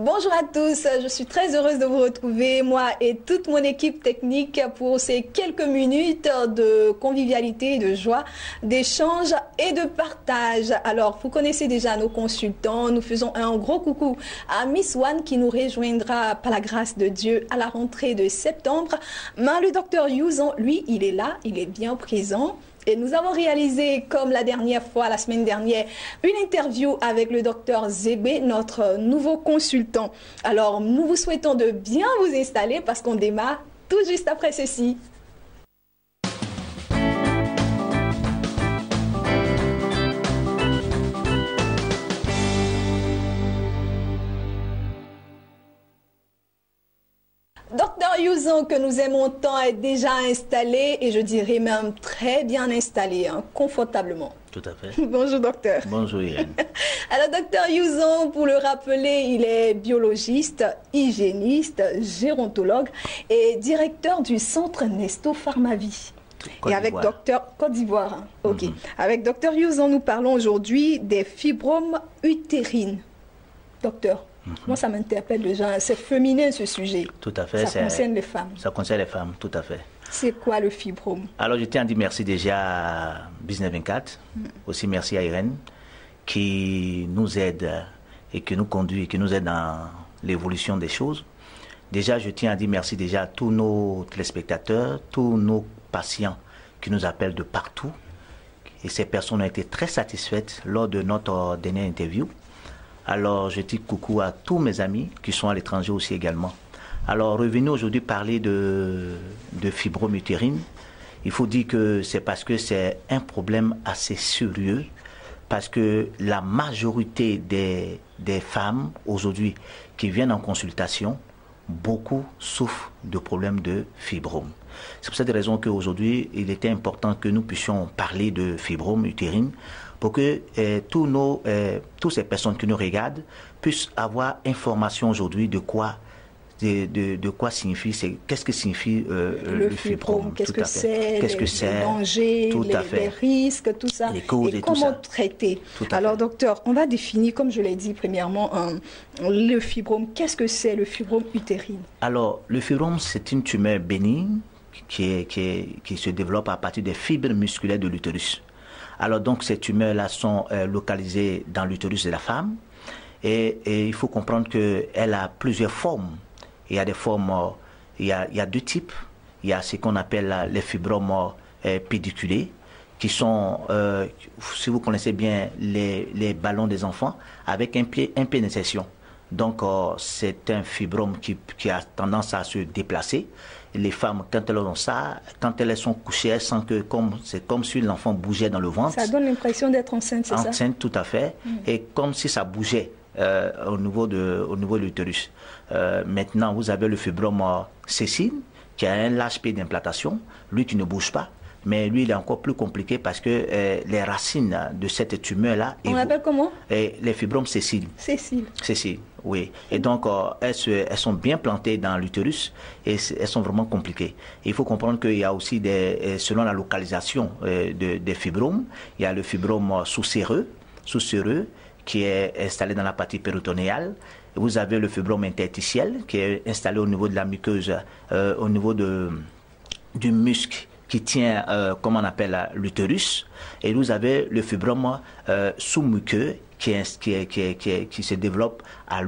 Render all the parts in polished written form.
Bonjour à tous, je suis très heureuse de vous retrouver, moi et toute mon équipe technique, pour ces quelques minutes de convivialité, de joie, d'échange et de partage. Alors, vous connaissez déjà nos consultants, nous faisons un gros coucou à Miss One qui nous rejoindra par la grâce de Dieu à la rentrée de septembre. Mais le docteur Youzon, lui, il est là, il est bien présent. Et nous avons réalisé, comme la dernière fois, la semaine dernière, une interview avec le docteur Zébé, notre nouveau consultant. Alors, nous vous souhaitons de bien vous installer parce qu'on démarre tout juste après ceci. Docteur Youzon, que nous aimons tant, est déjà installé et je dirais même très bien installé, hein, confortablement. Tout à fait. Bonjour docteur. Bonjour Irène. Alors docteur Youzon, pour le rappeler, il est biologiste, hygiéniste, gérontologue et directeur du centre Nesto Pharmavie. Et avec docteur Côte d'Ivoire, hein. Ok. Avec docteur Youzon, nous parlons aujourd'hui des fibromes utérines. Docteur. Moi, ça m'interpelle déjà. C'est féminin, ce sujet. Tout à fait. Ça concerne les femmes. Ça concerne les femmes, tout à fait. C'est quoi le fibrome? Alors, je tiens à dire merci déjà à Business 24. Aussi merci à Irène, qui nous aide et qui nous conduit, et qui nous aide dans l'évolution des choses. Déjà, je tiens à dire merci déjà à tous nos téléspectateurs, tous nos patients qui nous appellent de partout. Et ces personnes ont été très satisfaites lors de notre dernière interview. Alors, je dis coucou à tous mes amis qui sont à l'étranger aussi également. Alors, revenons aujourd'hui parler de fibrome utérine. Il faut dire que c'est parce que c'est un problème assez sérieux, parce que la majorité des femmes aujourd'hui qui viennent en consultation, beaucoup souffrent de problèmes de fibrome. C'est pour cette raison qu'aujourd'hui, il était important que nous puissions parler de fibrome utérine, pour que toutes ces personnes qui nous regardent puissent avoir information aujourd'hui de quoi signifie, qu'est-ce que signifie le fibrome. Qu'est-ce que c'est, les dangers, les risques, tout ça, les causes et comment traiter. Alors docteur, on va définir, comme je l'ai dit premièrement, le fibrome. Qu'est-ce que c'est le fibrome utérine? Alors, le fibrome, c'est une tumeur bénigne qui se développe à partir des fibres musculaires de l'utérus. Alors donc ces tumeurs-là sont localisées dans l'utérus de la femme et il faut comprendre qu'elle a plusieurs formes. Il y a des formes, il y a deux types. Il y a ce qu'on appelle les fibromes pédiculés, qui sont, si vous connaissez bien, les ballons des enfants avec un pied d'insertion. Donc c'est un fibrome qui a tendance à se déplacer. Les femmes, quand elles ont ça, quand elles sont couchées, elles sentent que c'est comme si l'enfant bougeait dans le ventre. Ça donne l'impression d'être enceinte, c'est ça? Enceinte, tout à fait. Et comme si ça bougeait au niveau de l'utérus. Maintenant, vous avez le fibrome sessile, qui a un large pied d'implantation, lui qui ne bouge pas. Mais lui, il est encore plus compliqué parce que les racines de cette tumeur-là... On l'appelle comment? Les fibromes sessiles. Sessiles, oui. Et donc, elles sont bien plantées dans l'utérus et elles sont vraiment compliquées. Et il faut comprendre qu'il y a aussi, selon la localisation des fibromes, il y a le fibrome sous-séreux, qui est installé dans la partie péritonéale. Vous avez le fibrome interstitiel, qui est installé au niveau de la muqueuse, au niveau du muscle qui tient, comme on appelle, l'utérus. Et vous avez le fibrome sous-muqueux qui se développe à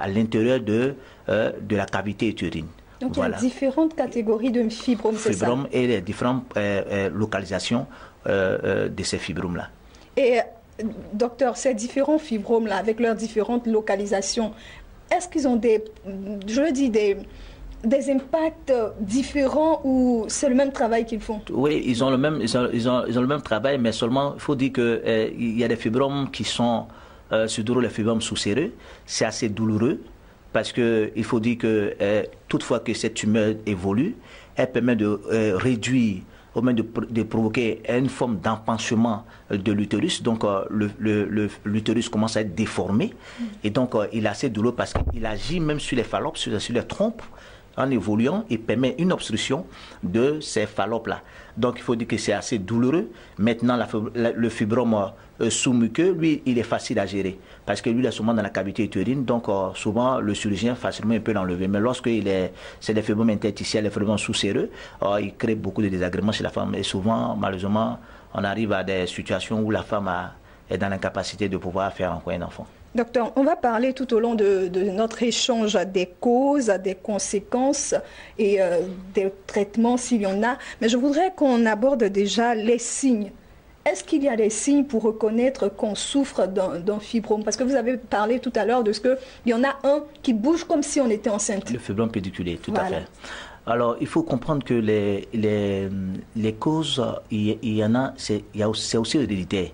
l'intérieur de la cavité utérine. Donc voilà. Il y a différentes catégories de fibromes, c'est ça? Fibromes et les différentes localisations de ces fibromes-là. Et docteur, ces différents fibromes-là, avec leurs différentes localisations, est-ce qu'ils ont des impacts différents ou c'est le même travail qu'ils font? Oui, ils ont le même travail, mais seulement il faut dire qu'il y a des fibromes qui sont surtout les fibromes sous-séreux. C'est assez douloureux parce qu'il faut dire que toutefois que cette tumeur évolue, elle permet de réduire au même de provoquer une forme d'empanchement de l'utérus. Donc l'utérus commence à être déformé et donc il est assez douloureux parce qu'il agit même sur les fallops, sur les trompes. en évoluant, il permet une obstruction de ces fallopes-là. Donc il faut dire que c'est assez douloureux. Maintenant, le fibrome sous-muqueux, lui, il est facile à gérer parce que lui, il est souvent dans la cavité utérine. Donc souvent, le chirurgien facilement il peut l'enlever. Mais lorsque c'est des fibromes interstitiels, les fibromes sous-séreux, il crée beaucoup de désagréments chez la femme. Et souvent, malheureusement, on arrive à des situations où la femme est dans l'incapacité de pouvoir faire encore un enfant. Docteur, on va parler tout au long de notre échange des causes, des conséquences et des traitements s'il y en a. Mais je voudrais qu'on aborde déjà les signes. Est-ce qu'il y a des signes pour reconnaître qu'on souffre d'un fibrome? Parce que vous avez parlé tout à l'heure de ce qu'il y en a un qui bouge comme si on était enceinte. Le fibrome pédiculé, tout voilà. à fait. Alors, il faut comprendre que les causes, c'est aussi héréditaire.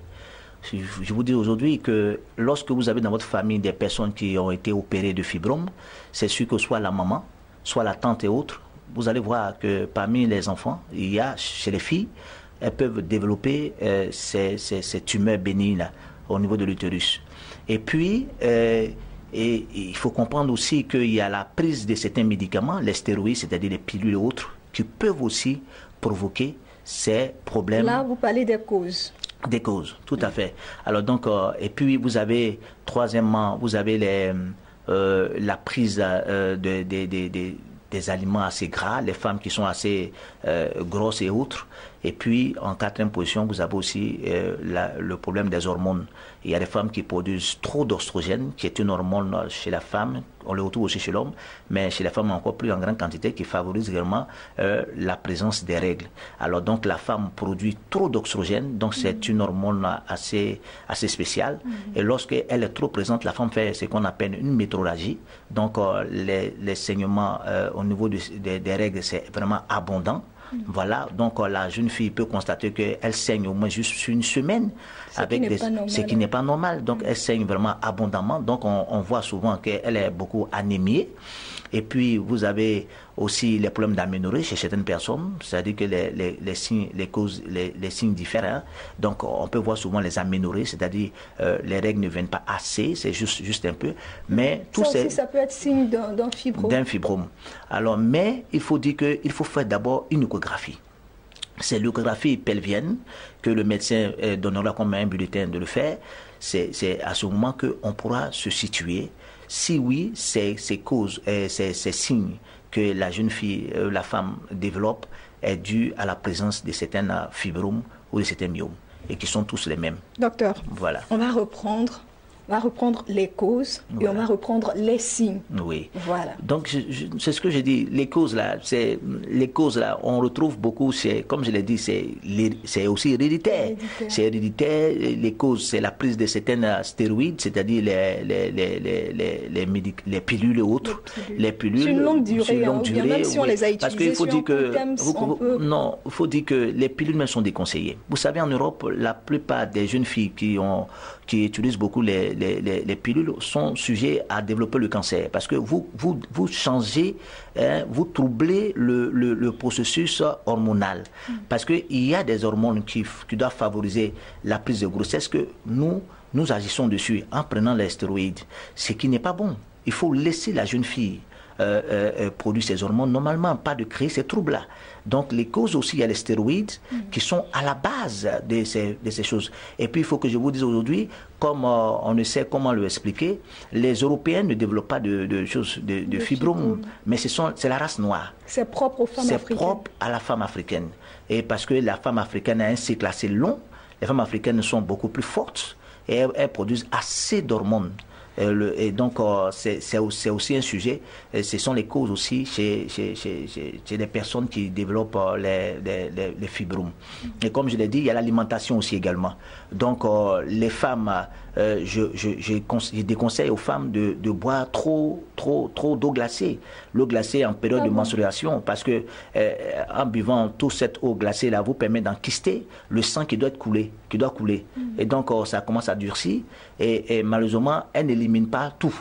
Je vous dis aujourd'hui que lorsque vous avez dans votre famille des personnes qui ont été opérées de fibrome, c'est sûr que soit la maman, soit la tante et autres, vous allez voir que parmi les enfants, il y a chez les filles, elles peuvent développer ces tumeurs bénignes au niveau de l'utérus. Et puis, et il faut comprendre aussi qu'il y a la prise de certains médicaments, les stéroïdes, c'est-à-dire les pilules et autres, qui peuvent aussi provoquer ces problèmes. Là, vous parlez des causes. Des causes, tout à fait. Alors donc, et puis vous avez, troisièmement, vous avez la prise des aliments assez gras, les femmes qui sont assez grosses et autres. Et puis, en quatrième position, vous avez aussi le problème des hormones. Il y a des femmes qui produisent trop d'oestrogène, qui est une hormone chez la femme, on le retrouve aussi chez l'homme, mais chez les femmes encore plus en grande quantité, qui favorise également la présence des règles. Alors donc, la femme produit trop d'oestrogène, donc c'est une hormone assez spéciale. Et lorsqu'elle est trop présente, la femme fait ce qu'on appelle une métrorragie. Donc, les saignements au niveau des règles, c'est vraiment abondant. Voilà, donc la jeune fille peut constater qu'elle saigne au moins juste sur une semaine, ce qui n'est pas normal. Donc elle saigne vraiment abondamment. Donc on voit souvent qu'elle est beaucoup anémiée. Et puis vous avez aussi les problèmes d'aménorrhée chez certaines personnes, c'est-à-dire que les signes, les signes différents. Donc on peut voir souvent les aménorrhées, c'est-à-dire les règles ne viennent pas assez, c'est juste un peu. Mais tout ça peut être signe d'un fibrome. D'un fibrome. Alors, mais il faut dire qu'il faut faire d'abord une échographie. C'est l'échographie pelvienne que le médecin donnera comme un bulletin de le faire. C'est à ce moment qu'on pourra se situer. Si oui, ces causes, ces signes que la jeune fille, la femme développe est dû à la présence de certains fibromes ou de certains myomes, et qui sont tous les mêmes. Docteur, voilà. On va reprendre les causes et on va reprendre les signes. Oui. Voilà. Donc, c'est ce que j'ai dit. Les causes là, on retrouve beaucoup, comme je l'ai dit, c'est aussi héréditaire. C'est héréditaire. Les causes, c'est la prise de certaines stéroïdes, c'est-à-dire les pilules et autres. Les pilules. Sur une longue durée. Même si on les a utilisées. Parce qu'il faut dire il faut dire que les pilules même sont déconseillées. Vous savez, en Europe, la plupart des jeunes filles qui utilisent beaucoup les pilules sont sujets à développer le cancer parce que vous changez, vous troublez le processus hormonal. Parce qu'il y a des hormones qui doivent favoriser la prise de grossesse que nous agissons dessus en prenant les stéroïdes, ce qui n'est pas bon. Il faut laisser la jeune fille produire ces hormones, normalement, pas de créer ces troubles-là. Donc, les causes aussi, il y a les stéroïdes qui sont à la base de ces choses. Et puis, il faut que je vous dise aujourd'hui, comme on ne sait comment le expliquer, les Européens ne développent pas de fibromes, mais c'est la race noire. C'est propre aux femmes africaines. C'est propre à la femme africaine. Et parce que la femme africaine a un cycle assez long, les femmes africaines sont beaucoup plus fortes et elles produisent assez d'hormones. Et donc, c'est aussi un sujet. Ce sont les causes aussi chez les personnes qui développent les fibromes. Et comme je l'ai dit, il y a l'alimentation aussi également. Donc, les femmes, je déconseille aux femmes de boire trop d'eau glacée. L'eau glacée en période de menstruation, parce que en buvant toute cette eau glacée là, vous permet d'enquister le sang qui doit couler. Et donc, ça commence à durcir. Et malheureusement, elle n'élimine pas tout.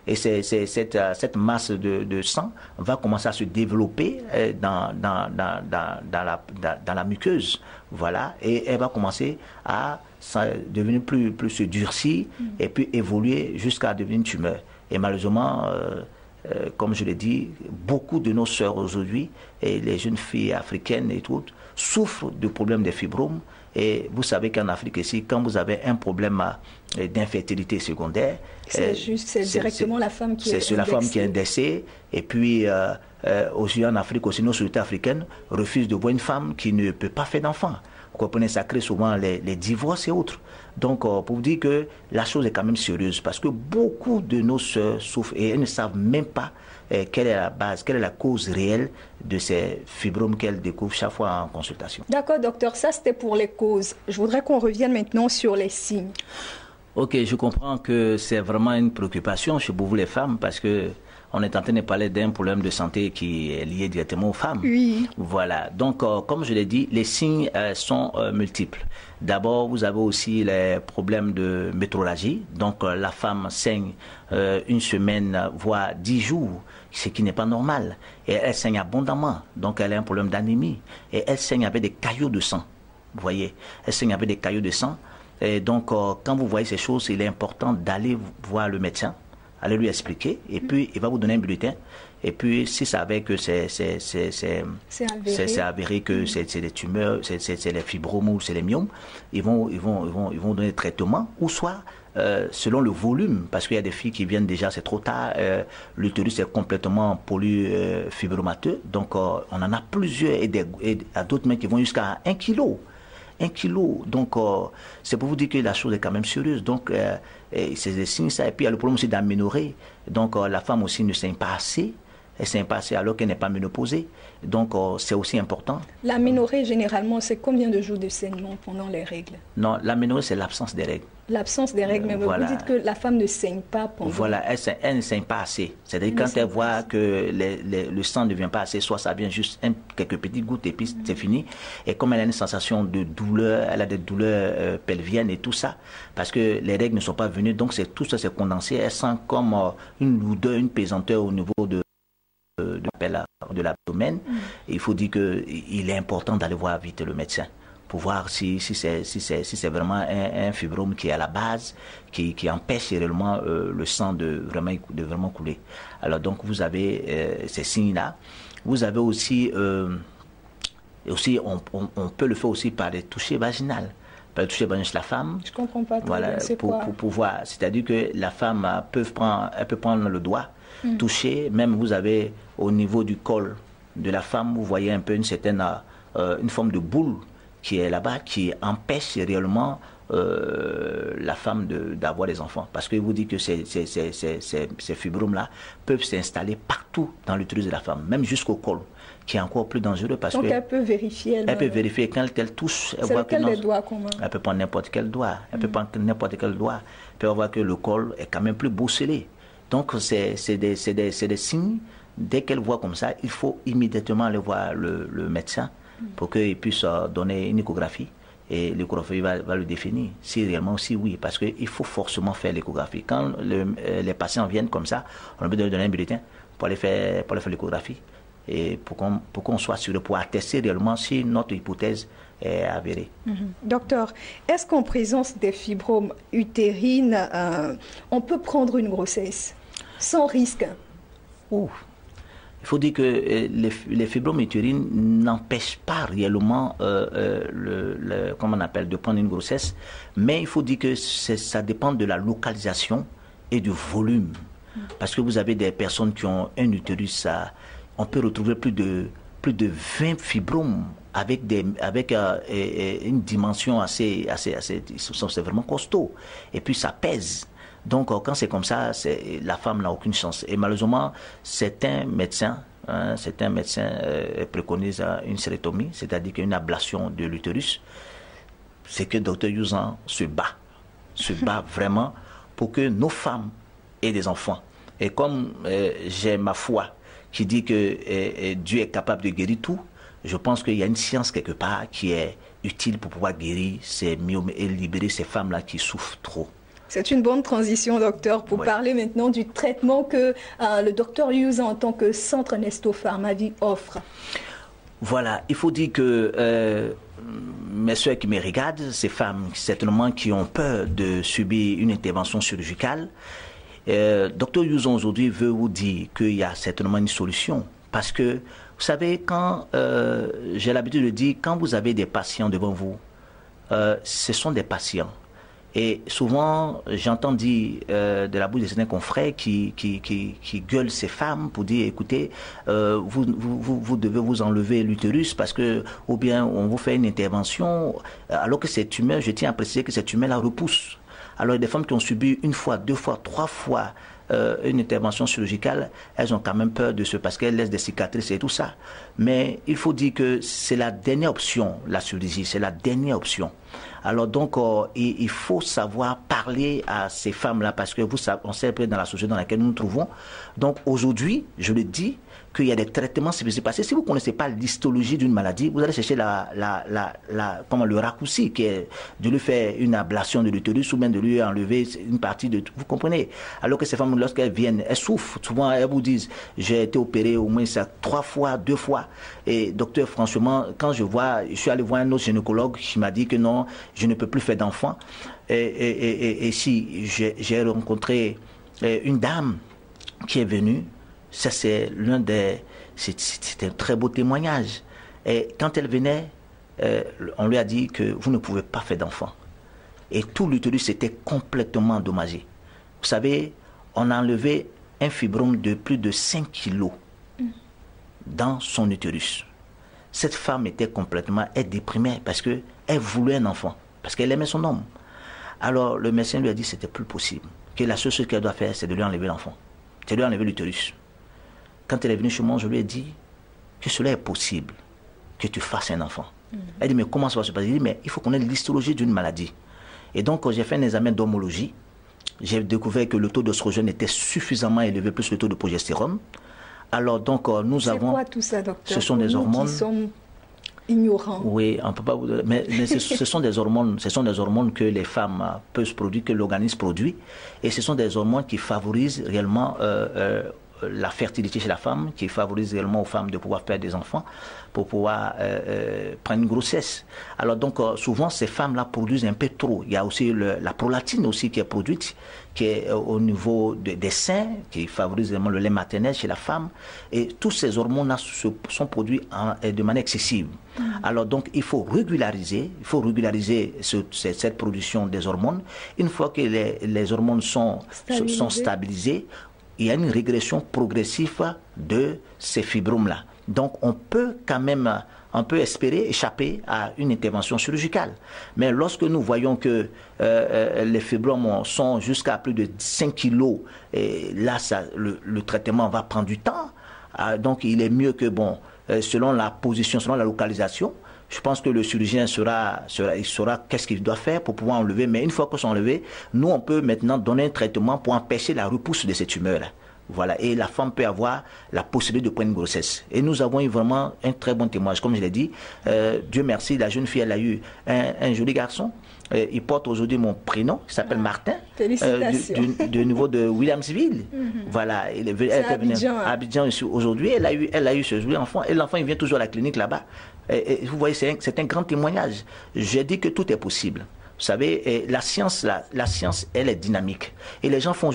Et cette masse de sang va commencer à se développer dans la muqueuse. Voilà. Et elle va commencer à devenir plus se durcir et puis évoluer jusqu'à devenir une tumeur. Et malheureusement, comme je l'ai dit, beaucoup de nos sœurs aujourd'hui, et les jeunes filles africaines et toutes, souffrent du problème des fibromes. Et vous savez qu'en Afrique ici, quand vous avez un problème d'infertilité secondaire, c'est directement la femme qui est indexée. C'est la femme qui est indexée. Et puis, aussi en Afrique, aussi nos sociétés africaines refusent de voir une femme qui ne peut pas faire d'enfant. Vous comprenez, ça crée souvent les divorces et autres. Donc, pour vous dire que la chose est quand même sérieuse, parce que beaucoup de nos sœurs souffrent et elles ne savent même pas quelle est la base, quelle est la cause réelle de ces fibromes qu'elles découvrent chaque fois en consultation. D'accord, docteur, ça c'était pour les causes. Je voudrais qu'on revienne maintenant sur les signes. Ok, je comprends que c'est vraiment une préoccupation chez vous les femmes, parce que on est en train de parler d'un problème de santé qui est lié directement aux femmes. Oui. Voilà. Donc, comme je l'ai dit, les signes sont multiples. D'abord, vous avez aussi les problèmes de métrorragie. Donc, la femme saigne une semaine, voire 10 jours, ce qui n'est pas normal. Et elle saigne abondamment. Donc, elle a un problème d'anémie. Et elle saigne avec des caillots de sang. Vous voyez, elle saigne avec des caillots de sang. Et donc, quand vous voyez ces choses, il est important d'aller voir le médecin. Allez lui expliquer, et puis il va vous donner un bulletin. Et puis, si ça avère que c'est avéré que c'est des tumeurs, c'est les fibromes ou c'est les myomes, ils vont donner des traitements, ou soit selon le volume, parce qu'il y a des filles qui viennent déjà, c'est trop tard, l'utérus est complètement polyfibromateux, donc on en a plusieurs, et d'autres même qui vont jusqu'à 1 kilo. 1 kilo. Donc, c'est pour vous dire que la chose est quand même sérieuse. Donc, c'est des signes, ça. Et puis, il y a le problème aussi d'aménorrhée. Donc, la femme aussi ne saigne pas assez. Elle ne saigne pas assez alors qu'elle n'est pas ménopausée. Donc, c'est aussi important. L'aménorrhée, généralement, c'est combien de jours de saignement pendant les règles? Non, l'aménorrhée, c'est l'absence des règles. L'absence des règles, mais voilà. Vous dites que la femme ne saigne pas pendant... Voilà, elle ne saigne pas assez. C'est-à-dire quand elle voit que le sang ne vient pas assez, soit ça vient juste quelques petites gouttes et puis c'est fini. Et comme elle a une sensation de douleur, elle a des douleurs pelviennes et tout ça, parce que les règles ne sont pas venues, donc tout ça s'est condensé. Elle sent comme une lourdeur, une pesanteur au niveau de l'abdomen. Il faut dire qu'il est important d'aller voir vite le médecin pour voir si c'est vraiment un fibrome qui est à la base, qui empêche réellement le sang de vraiment couler. Alors donc vous avez ces signes-là. Vous avez aussi on peut le faire aussi par des touchés vaginales. Par le toucher vaginal chez la femme. Je comprends pas. Voilà, pour pouvoir. C'est-à-dire que la femme peut prendre le doigt, toucher. Même vous avez au niveau du col de la femme, vous voyez un peu une forme de boule qui est là-bas, qui empêche réellement la femme d'avoir des enfants. Parce que vous dites que ces fibromes-là peuvent s'installer partout dans l'utérus de la femme, même jusqu'au col, qui est encore plus dangereux. Donc elle peut vérifier. Elle peut vérifier quand elle touche. C'est lequel des doigts communs? Elle peut prendre n'importe quel doigt. Elle peut prendre n'importe quel doigt. Elle peut voir que le col est quand même plus bosselé. Donc c'est des signes. Dès qu'elle voit comme ça, il faut immédiatement aller voir le médecin pour qu'il puisse donner une échographie. Et l'échographie va le définir, si réellement, si oui, parce qu'il faut forcément faire l'échographie. Quand les patients viennent comme ça, on peut leur donner un bulletin pour aller faire l'échographie, et pour qu'on soit sûr, pour attester réellement si notre hypothèse est avérée. Docteur, est-ce qu'en présence des fibromes utérines, on peut prendre une grossesse sans risque? Il faut dire que les fibromes utérines n'empêchent pas réellement, comment on appelle, de prendre une grossesse, mais il faut dire que ça dépend de la localisation et du volume. Parce que vous avez des personnes qui ont un utérus, on peut retrouver plus de 20 fibromes avec une dimension assez c'est vraiment costaud. Et puis ça pèse. Donc, quand c'est comme ça, la femme n'a aucune chance. Et malheureusement, certains médecins préconisent une stéréctomie, c'est-à-dire une ablation de l'utérus. C'est que Dr Youzan se bat vraiment pour que nos femmes aient des enfants. Et comme j'ai ma foi qui dit que Dieu est capable de guérir tout, je pense qu'il y a une science quelque part qui est utile pour pouvoir guérir ces myomes et libérer ces femmes-là qui souffrent trop. C'est une bonne transition, docteur, pour parler maintenant du traitement que le docteur Youzan, en tant que centre Nesto Pharmavie, offre. Voilà, il faut dire que mes soeurs qui me regardent, ces femmes certainement qui ont peur de subir une intervention chirurgicale, Docteur Youzon aujourd'hui veut vous dire qu'il y a certainement une solution. Parce que, vous savez, quand j'ai l'habitude de dire, quand vous avez des patients devant vous, ce sont des patients. Et souvent, j'entends dire de la bouche de certains confrères qui gueulent ces femmes pour dire, écoutez, vous devez vous enlever l'utérus parce que, ou bien on vous fait une intervention, alors que cette tumeur, je tiens à préciser que cette tumeur-là repousse. Alors, des femmes qui ont subi une fois, deux fois, trois fois une intervention chirurgicale, elles ont quand même peur de parce qu'elles laissent des cicatrices et tout ça. Mais il faut dire que c'est la dernière option, la chirurgie, c'est la dernière option. Alors donc, il faut savoir parler à ces femmes-là parce que on sait dans la société dans laquelle nous nous trouvons. Donc aujourd'hui, je le dis, qu'il y a des traitements spécifiques. Parce que si vous ne connaissez pas l'histologie d'une maladie, vous allez chercher le raccourci, qui est de lui faire une ablation de l'utérus ou même de lui enlever une partie de... Vous comprenez? Alors que ces femmes, lorsqu'elles viennent, elles souffrent. Souvent, elles vous disent, j'ai été opérée au moins 3 fois, 2 fois. Et docteur, franchement, quand je suis allé voir un autre gynécologue qui m'a dit que non, je ne peux plus faire d'enfants. Et si j'ai rencontré une dame qui est venue, ça c'est c'était un très beau témoignage. Et quand elle venait, on lui a dit que vous ne pouvez pas faire d'enfants. Et tout l'utérus était complètement endommagé. Vous savez, on a enlevé un fibrome de plus de 5 kilos dans son utérus. Cette femme était complètement déprimée parce qu'elle voulait un enfant, parce qu'elle aimait son homme. Alors le médecin lui a dit que c'était plus possible, que la seule chose qu'elle doit faire, c'est de lui enlever l'enfant, c'est de lui enlever l'utérus. Quand elle est venue chez moi, je lui ai dit que cela est possible, que tu fasses un enfant. Elle dit, mais comment ça va se passer? Je dis, mais il faut connaître l'histologie d'une maladie. Et donc, j'ai fait un examen d'homologie. J'ai découvert que le taux d'oestrogène était suffisamment élevé, plus le taux de progestérone. Alors, donc, nous avons... C'est quoi tout ça, docteur? Ce sont des hormones... Qui sont ignorants. Oui, on ne peut pas vous... Mais ce sont des hormones que les femmes peuvent produire, que l'organisme produit. Et ce sont des hormones qui favorisent réellement... la fertilité chez la femme, qui favorise réellement aux femmes de pouvoir faire des enfants pour pouvoir prendre une grossesse. Alors donc souvent ces femmes-là produisent un peu trop. Il y a aussi la prolactine aussi qui est produite, qui est au niveau des seins, qui favorise vraiment le lait maternel chez la femme. Et tous ces hormones-là sont produits de manière excessive. Alors donc il faut régulariser cette production des hormones. Une fois que les hormones sont stabilisées, il y a une régression progressive de ces fibromes-là. Donc, on peut quand même, espérer échapper à une intervention chirurgicale. Mais lorsque nous voyons que les fibromes sont jusqu'à plus de 5 kilos, et là, le traitement va prendre du temps. Donc, il est mieux que, selon la position, selon la localisation, je pense que le chirurgien il saura qu'est-ce qu'il doit faire pour pouvoir enlever. Mais une fois qu'ils sont enlevés, nous, on peut maintenant donner un traitement pour empêcher la repousse de ces tumeurs-là. Voilà. Et la femme peut avoir la possibilité de prendre une grossesse. Et nous avons eu vraiment un très bon témoignage. Comme je l'ai dit, Dieu merci, la jeune fille, elle a eu un joli garçon. Il porte aujourd'hui mon prénom, il s'appelle Martin. Félicitations. Du niveau de Williamsville. Voilà. Elle est venue à Abidjan aujourd'hui. Elle a eu ce joli enfant. Et l'enfant, il vient toujours à la clinique là-bas. Et vous voyez, c'est un grand témoignage. J'ai dit que tout est possible. Vous savez, la science, elle est dynamique. Et les gens font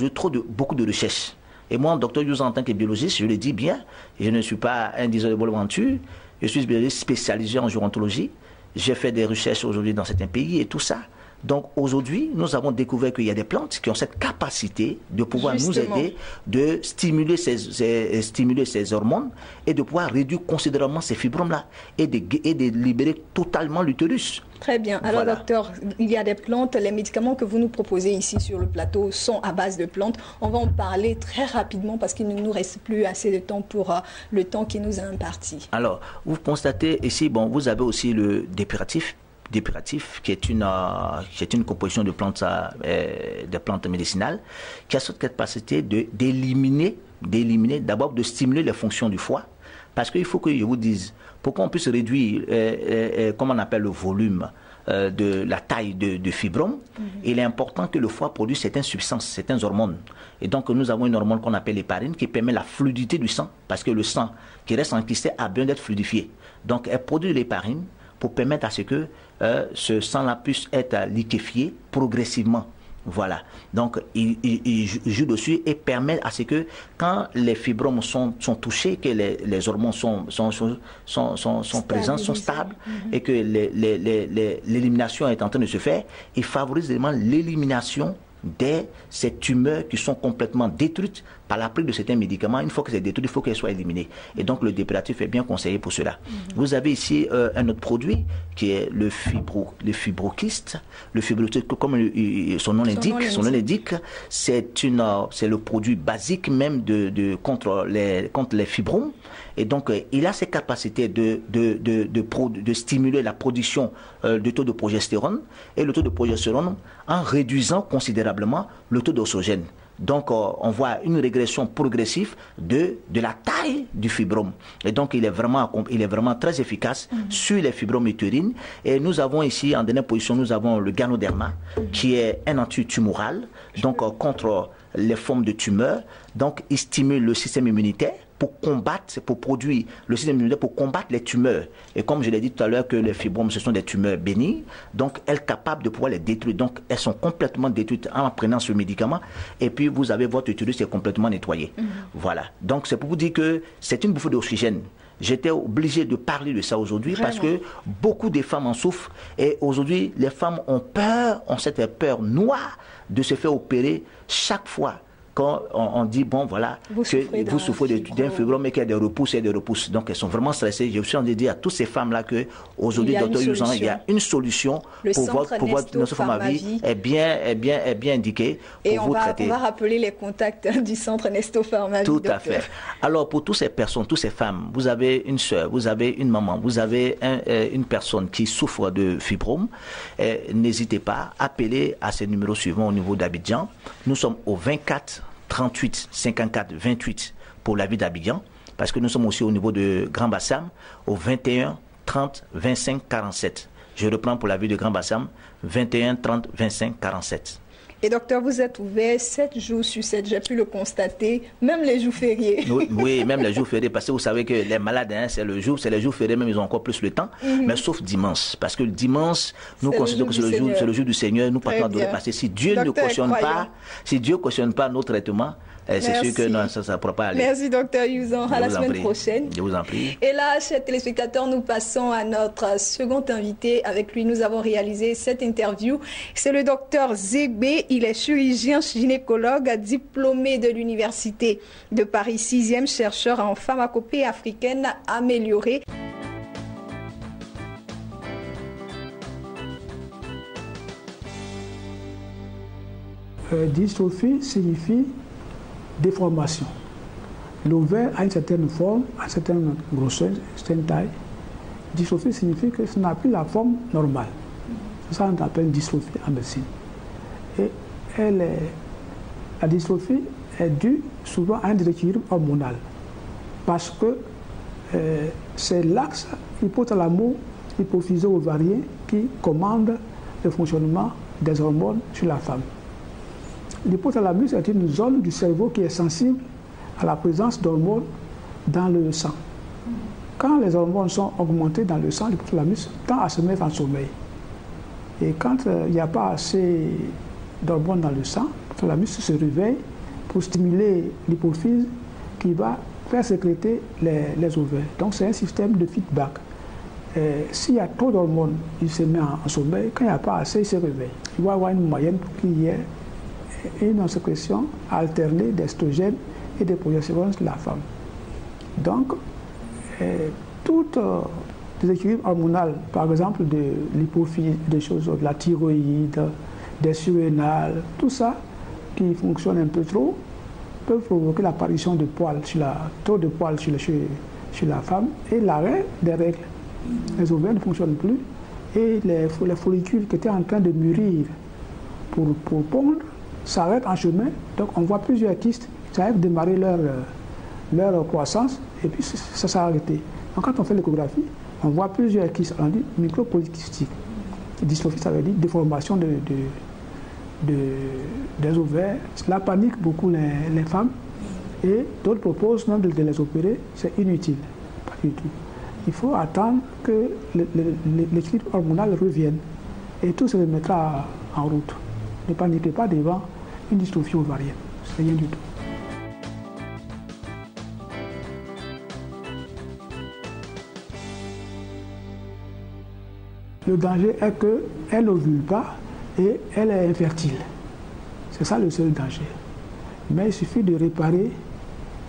beaucoup de recherches. Et moi, docteur Youzon, en tant que biologiste, je le dis bien, je ne suis pas un diseur de bonne aventure. Je suis biologiste spécialisé en gérontologie. J'ai fait des recherches aujourd'hui dans certains pays et tout ça. Donc aujourd'hui, nous avons découvert qu'il y a des plantes qui ont cette capacité de pouvoir nous aider, de stimuler ces hormones et de pouvoir réduire considérablement ces fibromes-là et de libérer totalement l'utérus. Très bien. Alors, voilà. Docteur, il y a des plantes, les médicaments que vous nous proposez ici sur le plateau sont à base de plantes. On va en parler très rapidement parce qu'il ne nous reste plus assez de temps pour le temps qui nous est imparti. Alors, vous constatez ici, vous avez aussi le dépuratif qui est une composition de plantes médicinales qui a cette capacité d'éliminer, d'abord de stimuler les fonctions du foie, parce qu'il faut que je vous dise, pour qu'on puisse réduire, comme on appelle le volume de la taille de fibromes, il est important que le foie produise certaines substances, certaines hormones. Et donc nous avons une hormone qu'on appelle l'héparine qui permet la fluidité du sang, parce que le sang qui reste encysté a besoin d'être fluidifié. Donc elle produit de l'héparine pour permettre à ce que ce sang-là puisse être liquéfié progressivement. Voilà. Donc, il joue dessus et permet à ce que quand les fibromes sont touchés, que les hormones sont présents, sont stables, et que l'élimination est en train de se faire, il favorise vraiment l'élimination de ces tumeurs qui sont complètement détruites par la prise de certains médicaments. Une fois que c'est détruit, il faut qu'elles soient éliminées. Et donc le dépilatif est bien conseillé pour cela. Vous avez ici un autre produit qui est le fibrokyste. Le fibrokyste, comme son nom l'indique, c'est le produit basique même contre les fibromes. Et donc il a ces capacités de stimuler la production de taux de progestérone, et le taux de progestérone en réduisant considérablement le taux d'oestrogène. Donc, on voit une régression progressive de la taille du fibrome. Et donc, il est vraiment très efficace sur les fibromes utérines. Et nous avons ici, en dernière position, nous avons le Ganoderma, qui est un antitumoral, donc contre les formes de tumeurs. Donc, il stimule le système immunitaire pour produire le système immunitaire pour combattre les tumeurs. Et comme je l'ai dit tout à l'heure que les fibromes, ce sont des tumeurs bénignes, donc elles sont capables de pouvoir les détruire. Donc elles sont complètement détruites en prenant ce médicament. Et puis vous avez votre utérus qui est complètement nettoyé. Voilà. Donc c'est pour vous dire que c'est une bouffée d'oxygène. J'étais obligé de parler de ça aujourd'hui parce que beaucoup de femmes en souffrent. Et aujourd'hui, les femmes ont peur, ont cette peur noire de se faire opérer chaque fois. Quand on dit, bon, voilà, vous souffrez d'un fibrome et qu'il y a des repousses, Donc, elles sont vraiment stressées. Je suis en train de dire à toutes ces femmes-là qu'aujourd'hui, Dr Youzan, il y a une solution pour votre Pharmavie est bien indiquée pour vous traiter. Et on va rappeler les contacts du centre Nesto Pharmavie. Tout à fait. Alors, pour toutes ces personnes, toutes ces femmes, vous avez une soeur, vous avez une maman, vous avez une personne qui souffre de fibrome, n'hésitez pas, appelez à ces numéros suivants au niveau d'Abidjan. Nous sommes au 24 38 54 28 pour la ville d'Abidjan, parce que nous sommes aussi au niveau de Grand Bassam au 21 30 25 47. Je reprends pour la ville de Grand Bassam, 21 30 25 47. Et docteur, vous êtes ouvert 7 jours sur 7, j'ai pu le constater, même les jours fériés. Oui, même les jours fériés, parce que vous savez que les malades, c'est les jours fériés, même ils ont encore plus le temps, mais sauf dimanche. Parce que le dimanche, nous considérons que c'est le jour du Seigneur, nous partons adorer, parce que si Dieu ne cautionne pas nos traitements, c'est sûr que non, ça ne pourra pas aller. Merci docteur Youzan, à la semaine prochaine. Je vous en prie. Et là, chers téléspectateurs, nous passons à notre second invité. Avec lui, nous avons réalisé cette interview. C'est le docteur Zébé. Il est chirurgien gynécologue, diplômé de l'Université de Paris, 6e chercheur en pharmacopée africaine améliorée. Dystrophie signifie déformation. L'ovaire a une certaine forme, une certaine grosseur, une certaine taille. Dystrophie signifie que ce n'a plus la forme normale. C'est ça qu'on appelle dystrophie en médecine. Et la dystrophie est due souvent à un déséquilibre hormonal. Parce que c'est l'axe hypothalamo-hypophyso-ovarien qui commande le fonctionnement des hormones sur la femme. L'hypothalamus est une zone du cerveau qui est sensible à la présence d'hormones dans le sang. Quand les hormones sont augmentées dans le sang, l'hypothalamus tend à se mettre en sommeil. Et quand il n'y a pas assez d'hormones dans le sang, l'hypothalamus se réveille pour stimuler l'hypophyse qui va faire sécréter les ovaires. Donc c'est un système de feedback. S'il y a trop d'hormones, il se met en sommeil. Quand il n'y a pas assez, il se réveille. Il va y avoir une moyenne pour qu'il y ait une sécrétion alternée d'estrogène et de progestérone de la femme. Donc, tout déséquilibre hormonal, par exemple de l'hypophyse, des choses, de la thyroïde, des surrénales, tout ça qui fonctionne un peu trop, peut provoquer l'apparition de poils, trop de poils chez la femme et l'arrêt des règles. Les ovaires ne fonctionnent plus et les follicules qui étaient en train de mûrir pour pondre s'arrêtent en chemin. Donc on voit plusieurs kystes qui arrivent démarrer leur croissance et puis ça s'est arrêté. Donc quand on fait l'échographie, on voit plusieurs kystes, on dit micropolykystiques. Dystrophie, ça veut dire déformation des ovaires. Cela panique beaucoup les femmes et d'autres proposent même de les opérer, c'est inutile, pas du tout. Il faut attendre que l'équilibre hormonal revienne et tout se remettra en route. Ne paniquez pas devant une dystrophie ovarienne. C'est rien du tout. Le danger est qu'elle n'ovule pas et elle est infertile. C'est ça le seul danger. Mais il suffit de réparer,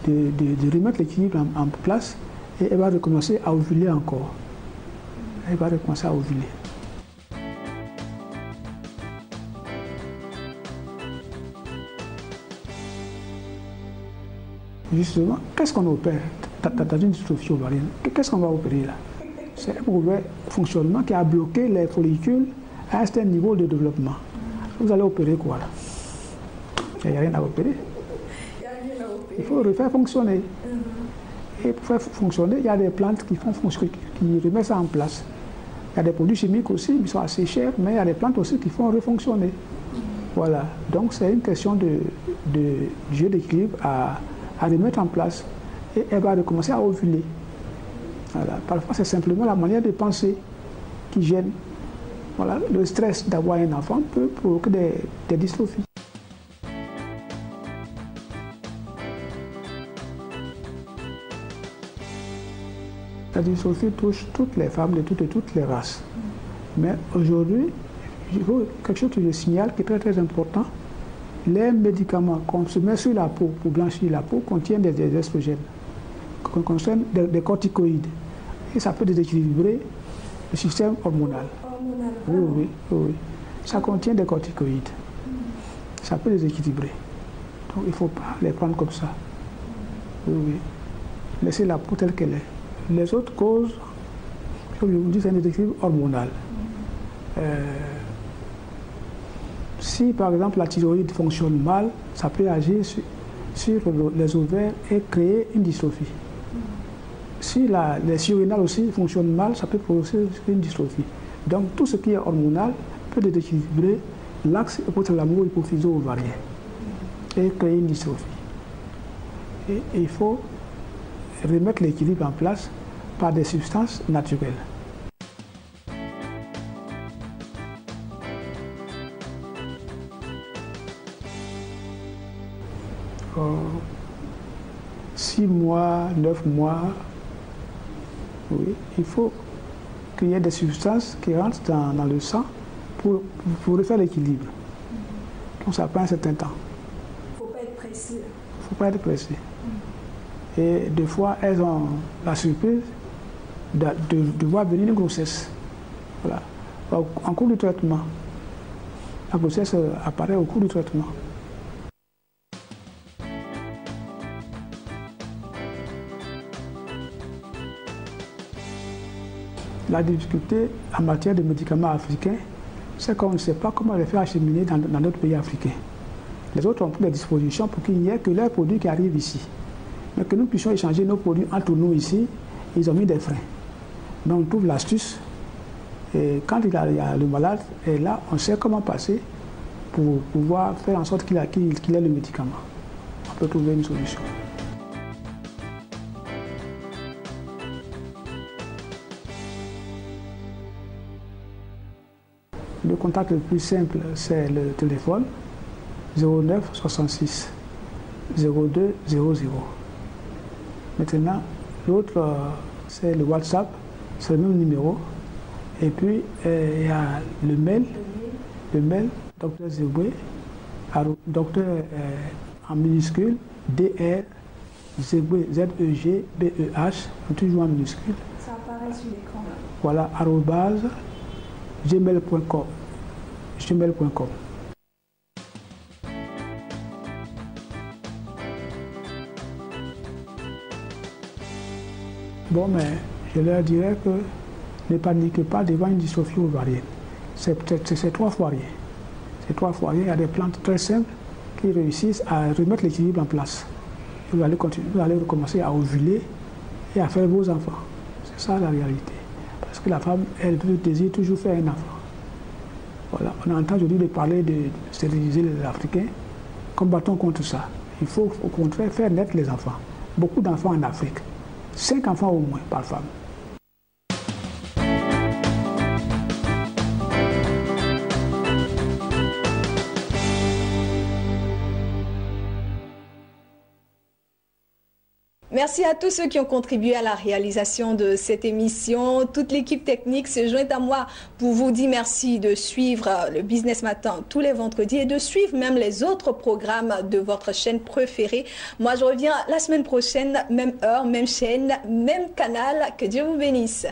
de remettre l'équilibre en place et elle va recommencer à ovuler encore. Elle va recommencer à ovuler. Justement, qu'est-ce qu'on opère dans une dystrophie ovarienne? Qu'est-ce qu'on va opérer là? C'est un mauvais fonctionnement qui a bloqué les follicules à un certain niveau de développement. Vous allez opérer quoi là? Il n'y a rien à opérer. Il faut le faire fonctionner. Et pour faire fonctionner, il y a des plantes qui remettent ça en place. Il y a des produits chimiques aussi, qui sont assez chers, mais il y a des plantes aussi qui font refonctionner. Voilà. Donc c'est une question de jeu d'équilibre à remettre en place. Et elle va recommencer à ovuler. Voilà. Parfois, c'est simplement la manière de penser qui gêne. Voilà. Le stress d'avoir un enfant peut provoquer des dystrophies. La dystrophie touche toutes les femmes de toutes les races. Mais aujourd'hui, il faut quelque chose que je signale qui est très très important. Les médicaments qu'on se met sur la peau pour blanchir la peau contiennent des estrogènes, contiennent des corticoïdes. Et ça peut déséquilibrer le système hormonal. Oui. Ça contient des corticoïdes. Ça peut déséquilibrer. Donc il ne faut pas les prendre comme ça. Oui. Laissez la peau telle qu'elle est. Les autres causes, comme je vous dis, c'est un déséquilibre hormonal. Si par exemple la thyroïde fonctionne mal, ça peut agir sur les ovaires et créer une dystrophie. Si les surrénales aussi fonctionnent mal, ça peut provoquer une dystrophie. Donc tout ce qui est hormonal peut déséquilibrer l'axe hypothalamo-hypophyso-ovarien et créer une dystrophie. Et il faut remettre l'équilibre en place par des substances naturelles. Oh, 6 mois, 9 mois, oui, il faut qu'il y ait des substances qui rentrent dans le sang pour refaire l'équilibre. Donc ça prend un certain temps. Il ne faut pas être pressé. Il ne faut pas être pressé. Et des fois, elles ont la surprise de voir venir une grossesse. Voilà. En cours du traitement. La grossesse apparaît au cours du traitement. La difficulté en matière de médicaments africains, c'est qu'on ne sait pas comment les faire acheminer dans notre pays africain. Les autres ont pris des dispositions pour qu'il n'y ait que leurs produits qui arrivent ici. Mais que nous puissions échanger nos produits entre nous ici, ils ont mis des freins. Donc on trouve l'astuce. Et quand il y a le malade, et là, on sait comment passer pour pouvoir faire en sorte qu'il ait le médicament. On peut trouver une solution. Le contact le plus simple, c'est le téléphone 09 66 02 00. Maintenant, l'autre, c'est le WhatsApp, c'est le même numéro. Et puis, il y a le mail, Dr Zegbe, docteur en minuscule, DR, Zegbe, Z-E-G-B-E-H, toujours en minuscule. Ça apparaît sur l'écran. Voilà, @gmail.com. Bon, mais je leur dirais que ne paniquez pas devant une dystrophie ovarienne. C'est 3 fois rien. C'est 3 fois rien. Il y a des plantes très simples qui réussissent à remettre l'équilibre en place. Et vous allez recommencer à ovuler et à faire vos enfants. C'est ça la réalité. Parce que la femme, elle désire toujours faire un enfant. Voilà. On entend aujourd'hui parler de stériliser les Africains. Combattons contre ça. Il faut au contraire faire naître les enfants. Beaucoup d'enfants en Afrique. 5 enfants au moins par femme. Merci à tous ceux qui ont contribué à la réalisation de cette émission. Toute l'équipe technique se joint à moi pour vous dire merci de suivre le Business Matin tous les vendredis et de suivre même les autres programmes de votre chaîne préférée. Moi, je reviens la semaine prochaine, même heure, même chaîne, même canal. Que Dieu vous bénisse.